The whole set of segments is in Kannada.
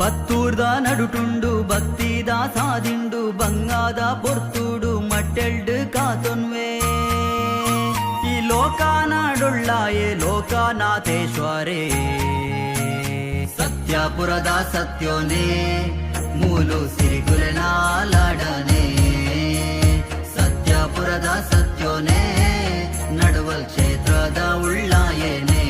ಬತ್ತೂರ್ದ ನಡುಟುಂಡು ಭಕ್ತಿದ ಸಾದಿಂಡು ಬಂಗಾದ ಪೊರ್ತುಡು ಮಟ್ಟೆಲ್ಡು ಕಾತೊನ್ವೆ ಈ ಲೋಕನಾಡುಳ್ಳಾಯೇ ಲೋಕನಾಥೇಶ್ವರೇ ಸತ್ಯಪುರದ ಸತ್ಯೋನೇ ಮೂಲು ಸಿರಿಗುಲೆನಾಲಾಡನೆ ಸತ್ಯಪುರದ ಸತ್ಯೋನೇ ನಡುವಲ್ ಕ್ಷೇತ್ರದ ಉಳ್ಳಾಯೇನೆ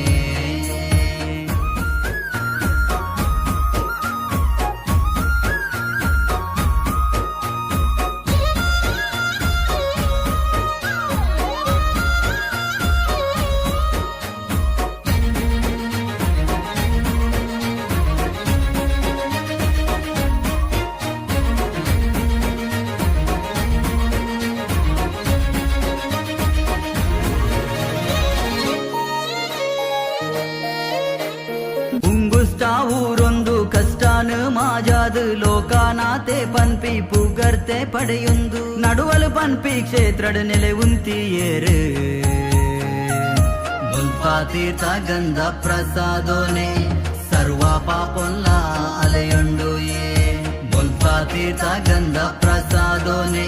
ಊರೊಂದು ಕಷ್ಟಾನು ಮಾಜಾದು ಲೋಕನಾಥೆ ಪನ್ಪಿ ಪುಗರ್ತೆ ಪಡೆಯೊಂದು ನಡುವಲು ಪನ್ಪಿ ಕ್ಷೇತ್ರಡ್ ನೆಲೆ ಉಂತಿಯೇರು ಮುಲ್ಪಾ ತೀರ್ಥ ಗಂಧ ಪ್ರಸಾದೋನೆ ಸರ್ವ ಪಾಪೊಲ್ಲ ಅಲೆಯೊಂಡು ಮುಲ್ಪಾ ತೀರ್ಥ ಗಂಧ ಪ್ರಸಾದೋನೆ